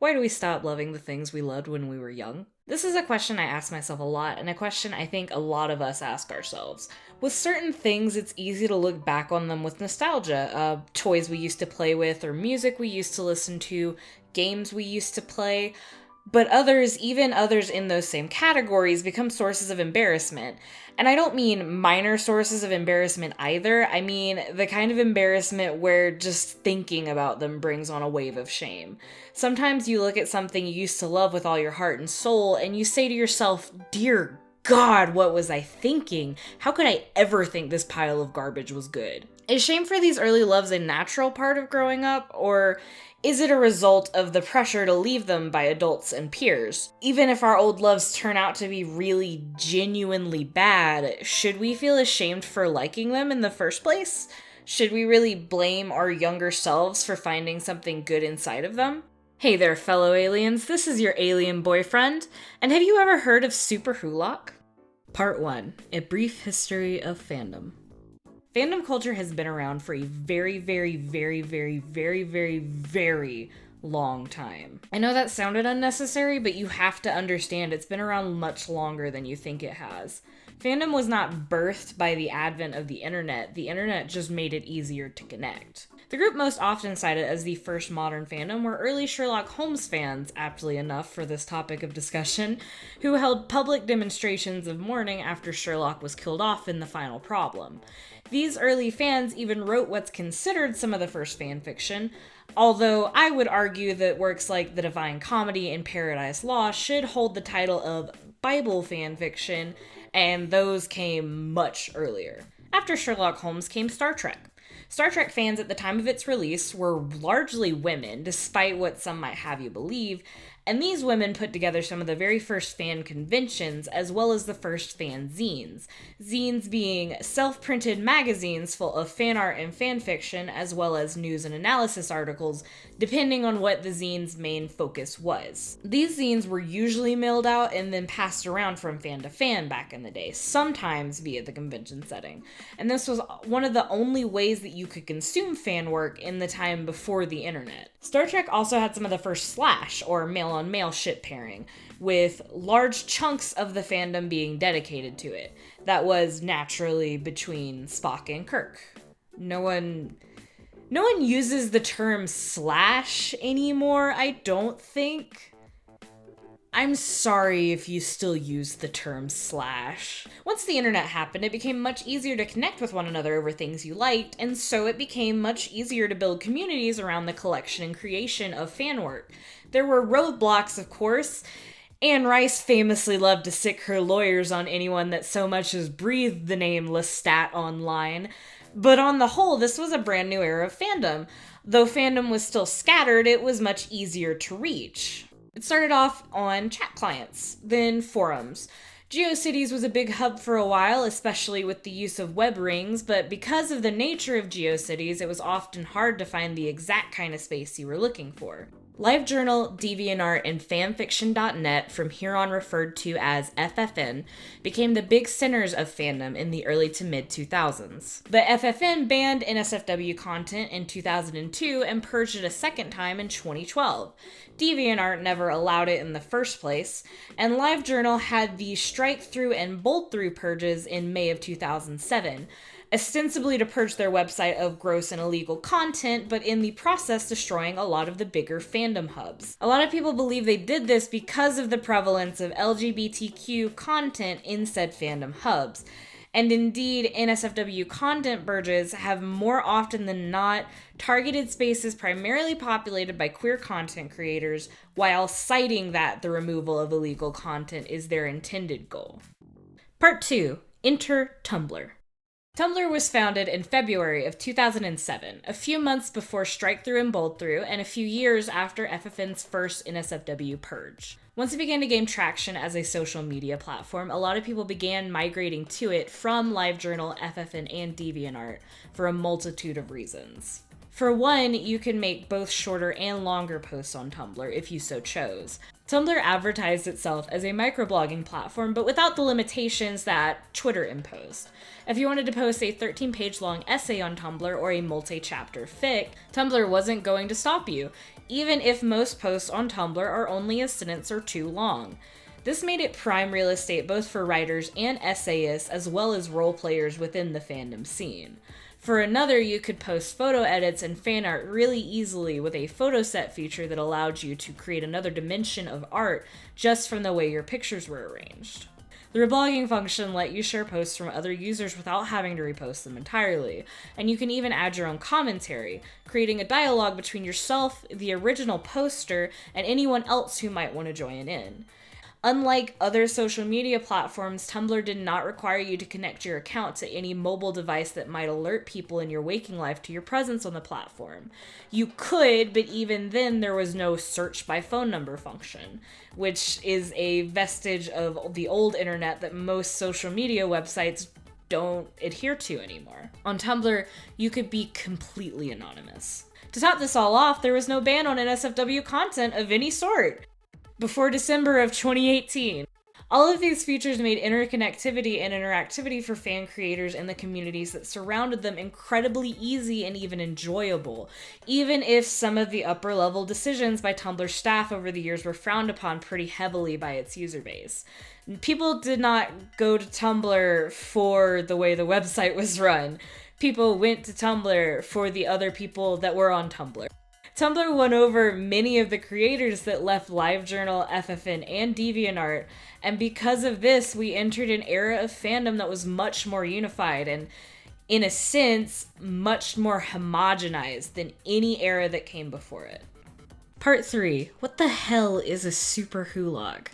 Why do we stop loving the things we loved when we were young? This is a question I ask myself a lot, and a question I think a lot of us ask ourselves. With certain things, it's easy to look back on them with nostalgia. Toys we used to play with, or music we used to listen to, games we used to play. But others, even others in those same categories, become sources of embarrassment. And I don't mean minor sources of embarrassment either. I mean the kind of embarrassment where just thinking about them brings on a wave of shame. Sometimes you look at something you used to love with all your heart and soul, and you say to yourself, "Dear God, what was I thinking? How could I ever think this pile of garbage was good?" Is shame for these early loves a natural part of growing up, or is it a result of the pressure to leave them by adults and peers? Even if our old loves turn out to be really genuinely bad, should we feel ashamed for liking them in the first place? Should we really blame our younger selves for finding something good inside of them? Hey there, fellow aliens, this is your alien boyfriend, and have you ever heard of SuperWhoLock? Part 1, A Brief History of Fandom. Fandom culture has been around for a very, very, very, very, very, very, very long time. I know that sounded unnecessary, but you have to understand it's been around much longer than you think it has. Fandom was not birthed by the advent of the internet just made it easier to connect. The group most often cited as the first modern fandom were early Sherlock Holmes fans, aptly enough for this topic of discussion, who held public demonstrations of mourning after Sherlock was killed off in The Final Problem. These early fans even wrote what's considered some of the first fanfiction, although I would argue that works like The Divine Comedy and Paradise Lost should hold the title of Bible fanfiction, and those came much earlier. After Sherlock Holmes came Star Trek. Star Trek fans at the time of its release were largely women, despite what some might have you believe, and these women put together some of the very first fan conventions, as well as the first fan zines. Zines being self-printed magazines full of fan art and fan fiction, as well as news and analysis articles, depending on what the zine's main focus was. These zines were usually mailed out and then passed around from fan to fan back in the day, sometimes via the convention setting. And this was one of the only ways that you could consume fan work in the time before the internet. Star Trek also had some of the first slash, or male-on-male ship pairing, with large chunks of the fandom being dedicated to it. That was naturally between Spock and Kirk. No one uses the term slash anymore, I don't think. I'm sorry if you still use the term slash. Once the internet happened, it became much easier to connect with one another over things you liked, and so it became much easier to build communities around the collection and creation of fan work. There were roadblocks, of course. Anne Rice famously loved to sick her lawyers on anyone that so much as breathed the name Lestat online. But on the whole, this was a brand new era of fandom. Though fandom was still scattered, it was much easier to reach. It started off on chat clients, then forums. GeoCities was a big hub for a while, especially with the use of web rings, but because of the nature of GeoCities, it was often hard to find the exact kind of space you were looking for. LiveJournal, DeviantArt, and fanfiction.net, from here on referred to as FFN, became the big centers of fandom in the early to mid-2000s. The FFN banned NSFW content in 2002 and purged it a second time in 2012. DeviantArt never allowed it in the first place, and LiveJournal had the strike-through and bolt-through purges in May of 2007. Ostensibly to purge their website of gross and illegal content, but in the process destroying a lot of the bigger fandom hubs. A lot of people believe they did this because of the prevalence of LGBTQ content in said fandom hubs. And indeed, NSFW content purges have more often than not targeted spaces primarily populated by queer content creators, while citing that the removal of illegal content is their intended goal. Part 2. Enter Tumblr. Tumblr was founded in February of 2007, a few months before Strike-Through and Bolt-Through, and a few years after FFN's first NSFW purge. Once it began to gain traction as a social media platform, a lot of people began migrating to it from LiveJournal, FFN, and DeviantArt for a multitude of reasons. For one, you can make both shorter and longer posts on Tumblr if you so chose. Tumblr advertised itself as a microblogging platform, but without the limitations that Twitter imposed. If you wanted to post a 13-page long essay on Tumblr or a multi-chapter fic, Tumblr wasn't going to stop you. even if most posts on Tumblr are only a sentence or two long. This made it prime real estate both for writers and essayists, as well as role players within the fandom scene. For another, you could post photo edits and fan art really easily with a photo set feature that allowed you to create another dimension of art just from the way your pictures were arranged. The reblogging function let you share posts from other users without having to repost them entirely, and you can even add your own commentary, creating a dialogue between yourself, the original poster, and anyone else who might want to join in. Unlike other social media platforms, Tumblr did not require you to connect your account to any mobile device that might alert people in your waking life to your presence on the platform. You could, but even then there was no search by phone number function, which is a vestige of the old internet that most social media websites don't adhere to anymore. On Tumblr, you could be completely anonymous. To top this all off, there was no ban on NSFW content of any sort before December of 2018. All of these features made interconnectivity and interactivity for fan creators and the communities that surrounded them incredibly easy and even enjoyable, even if some of the upper level decisions by Tumblr staff over the years were frowned upon pretty heavily by its user base. People did not go to Tumblr for the way the website was run. People went to Tumblr for the other people that were on Tumblr. Tumblr won over many of the creators that left LiveJournal, FFN, and DeviantArt, and because of this, we entered an era of fandom that was much more unified and, in a sense, much more homogenized than any era that came before it. Part 3. What the hell is a SuperWhoLock?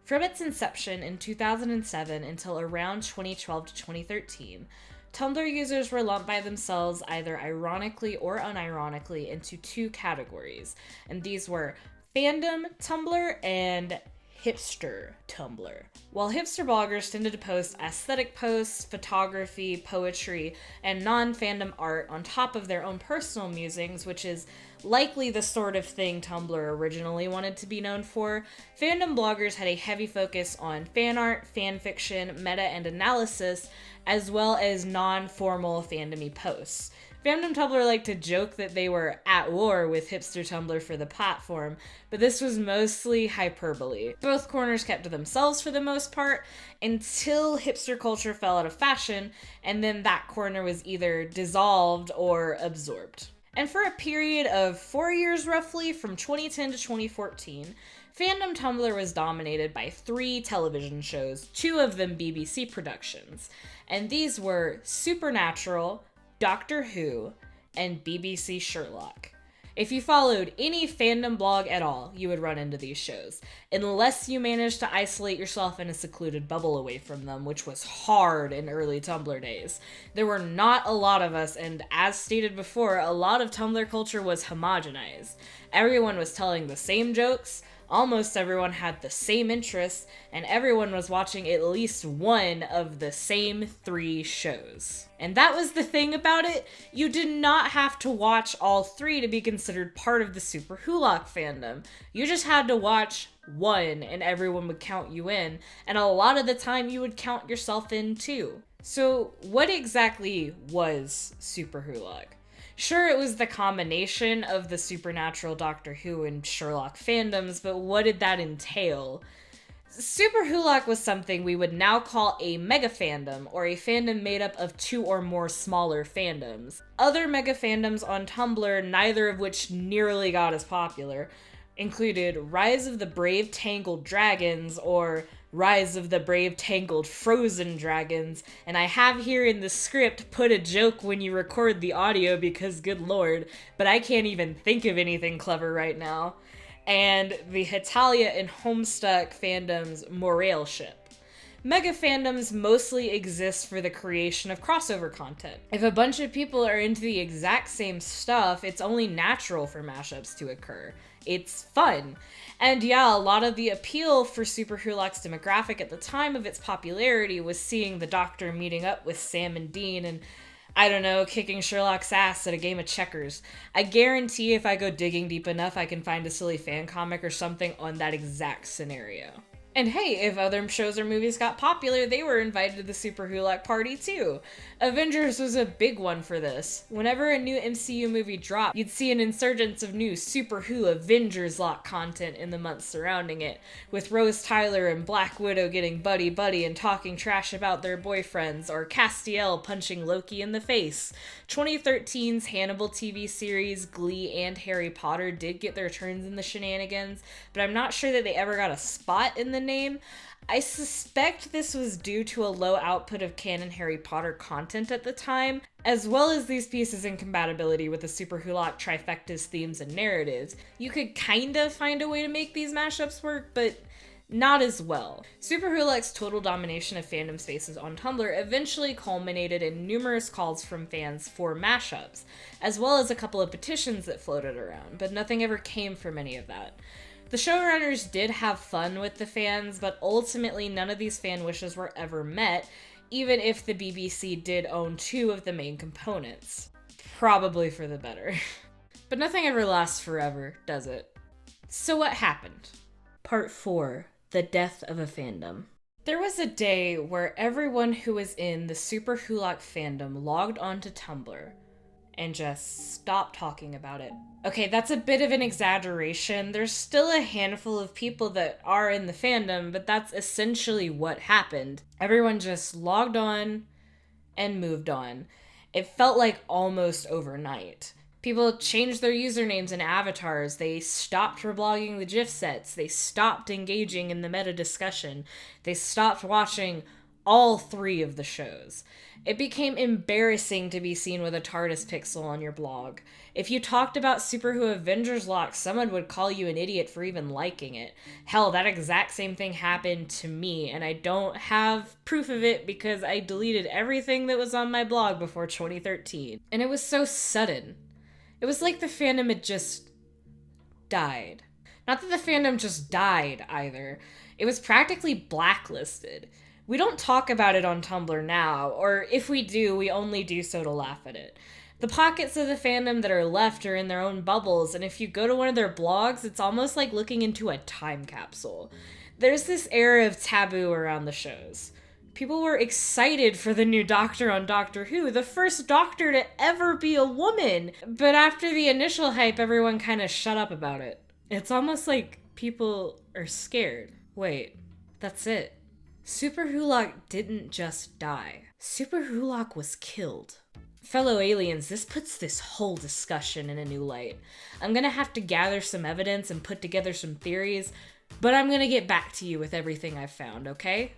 From its inception in 2007 until around 2012 to 2013, Tumblr users were lumped by themselves either ironically or unironically into two categories, and these were fandom Tumblr and hipster Tumblr. While hipster bloggers tended to post aesthetic posts, photography, poetry, and non-fandom art on top of their own personal musings, which is likely the sort of thing Tumblr originally wanted to be known for, fandom bloggers had a heavy focus on fan art, fan fiction, meta, and analysis, as well as non-formal fandom-y posts. Fandom Tumblr liked to joke that they were at war with hipster Tumblr for the platform, but this was mostly hyperbole. Both corners kept to themselves for the most part, until hipster culture fell out of fashion, and then that corner was either dissolved or absorbed. And for a period of 4 years roughly, from 2010 to 2014, fandom Tumblr was dominated by 3 television shows, 2 of them BBC productions, and these were Supernatural, Doctor Who, and BBC Sherlock. If you followed any fandom blog at all, you would run into these shows, unless you managed to isolate yourself in a secluded bubble away from them, which was hard in early Tumblr days. There were not a lot of us, and as stated before, a lot of Tumblr culture was homogenized. Everyone was telling the same jokes, almost everyone had the same interests, and everyone was watching at least one of the same 3 shows. And that was the thing about it, you did not have to watch all 3 to be considered part of the SuperWhoLock fandom. You just had to watch one and everyone would count you in, and a lot of the time you would count yourself in too. So what exactly was SuperWhoLock? Sure, it was the combination of the Supernatural, Doctor Who, and Sherlock fandoms, but what did that entail? SuperWhoLock was something we would now call a mega fandom, or a fandom made up of 2 or more smaller fandoms. Other mega fandoms on Tumblr, neither of which nearly got as popular, included Rise of the Brave Tangled Dragons, or Rise of the Brave Tangled Frozen Dragons, and I have here in the script put a joke when you record the audio because good lord, but I can't even think of anything clever right now. And the Hetalia and Homestuck fandom's Morail ship. Mega fandoms mostly exist for the creation of crossover content. If a bunch of people are into the exact same stuff, it's only natural for mashups to occur. It's fun. And yeah, a lot of the appeal for SuperWhoLock's demographic at the time of its popularity was seeing the Doctor meeting up with Sam and Dean and, I don't know, kicking Sherlock's ass at a game of checkers. I guarantee if I go digging deep enough, I can find a silly fan comic or something on that exact scenario. And hey, if other shows or movies got popular, they were invited to the SuperWhoLock party too. Avengers was a big one for this. Whenever a new MCU movie dropped, you'd see an insurgence of new Super Who Avengers Lock content in the months surrounding it, with Rose Tyler and Black Widow getting buddy-buddy and talking trash about their boyfriends, or Castiel punching Loki in the face. 2013's Hannibal TV series, Glee, and Harry Potter did get their turns in the shenanigans, but I'm not sure that they ever got a spot in the name. I suspect this was due to a low output of canon Harry Potter content at the time, as well as these pieces' incompatibility with the SuperWhoLock trifecta's themes and narratives. You could kind of find a way to make these mashups work, but not as well. SuperWhoLock's total domination of fandom spaces on Tumblr eventually culminated in numerous calls from fans for mashups, as well as a couple of petitions that floated around, but nothing ever came from any of that. The showrunners did have fun with the fans, but ultimately none of these fan wishes were ever met, even if the BBC did own 2 of the main components. Probably for the better. But nothing ever lasts forever, does it? So what happened? Part 4. The death of a fandom. There was a day where everyone who was in the SuperWhoLock fandom logged onto Tumblr and just stopped talking about it. Okay, that's a bit of an exaggeration. There's still a handful of people that are in the fandom, but that's essentially what happened. Everyone just logged on and moved on. It felt like almost overnight. People changed their usernames and avatars. They stopped reblogging the GIF sets. They stopped engaging in the meta discussion. They stopped watching all 3 of the shows. It became embarrassing to be seen with a TARDIS pixel on your blog. If you talked about Super Who Avengers Lock, someone would call you an idiot for even liking it. Hell, that exact same thing happened to me, and I don't have proof of it because I deleted everything that was on my blog before 2013. And it was so sudden. It was like the fandom had just died. Not that the fandom just died, either. It was practically blacklisted. We don't talk about it on Tumblr now, or if we do, we only do so to laugh at it. The pockets of the fandom that are left are in their own bubbles, and if you go to one of their blogs, it's almost like looking into a time capsule. There's this air of taboo around the shows. People were excited for the new Doctor on Doctor Who, the first Doctor to ever be a woman, but after the initial hype, everyone kind of shut up about it. It's almost like people are scared. Wait, that's it. SuperWhoLock didn't just die. SuperWhoLock was killed. Fellow aliens, this puts this whole discussion in a new light. I'm gonna have to gather some evidence and put together some theories, but I'm gonna get back to you with everything I've found, okay?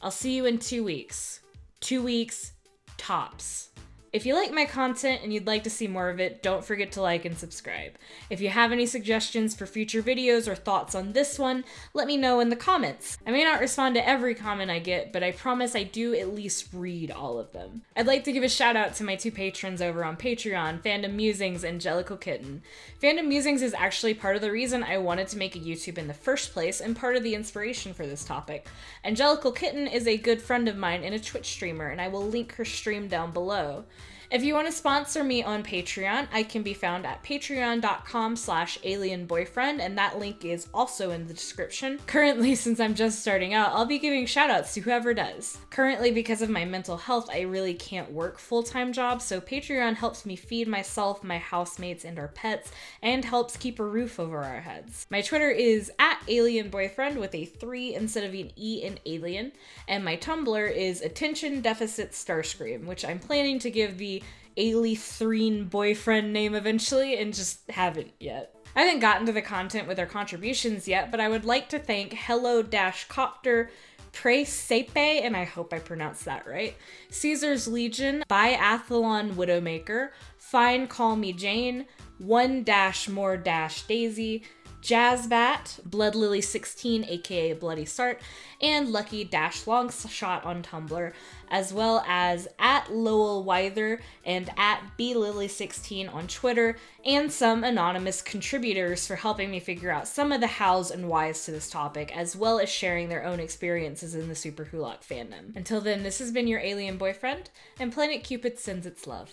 I'll see you in 2 weeks. 2 weeks, tops. If you like my content and you'd like to see more of it, don't forget to like and subscribe. If you have any suggestions for future videos or thoughts on this one, let me know in the comments. I may not respond to every comment I get, but I promise I do at least read all of them. I'd like to give a shout out to my 2 patrons over on Patreon, Fandom Musings and Jellicle Kitten. Fandom Musings is actually part of the reason I wanted to make a YouTube in the first place and part of the inspiration for this topic. And Jellicle Kitten is a good friend of mine and a Twitch streamer, and I will link her stream down below. If you want to sponsor me on Patreon, I can be found at patreon.com/alienboyfriend, and that link is also in the description. Currently, since I'm just starting out, I'll be giving shoutouts to whoever does. Currently, because of my mental health, I really can't work full-time jobs, so Patreon helps me feed myself, my housemates, and our pets, and helps keep a roof over our heads. My Twitter is @alienboyfriend with a 3 instead of an E in alien, and my Tumblr is Attention Deficit Starscream, which I'm planning to give the Alethrine boyfriend name eventually, and just haven't yet. I haven't gotten to the content with their contributions yet, but I would like to thank Hello-Copter, Presepe, and I hope I pronounced that right, Caesarslegion, Biathlon Widowmaker, Fine Call Me Jane, One-More-Daisy, Jazzbat, Bloodlily16 aka Bloody Start, and Lucky-Longshot on Tumblr, as well as @LowellWyther and @BLily16 on Twitter, and some anonymous contributors for helping me figure out some of the hows and whys to this topic, as well as sharing their own experiences in the SuperWhoLock fandom. Until then, this has been your alien boyfriend, and Planet Cupid sends its love.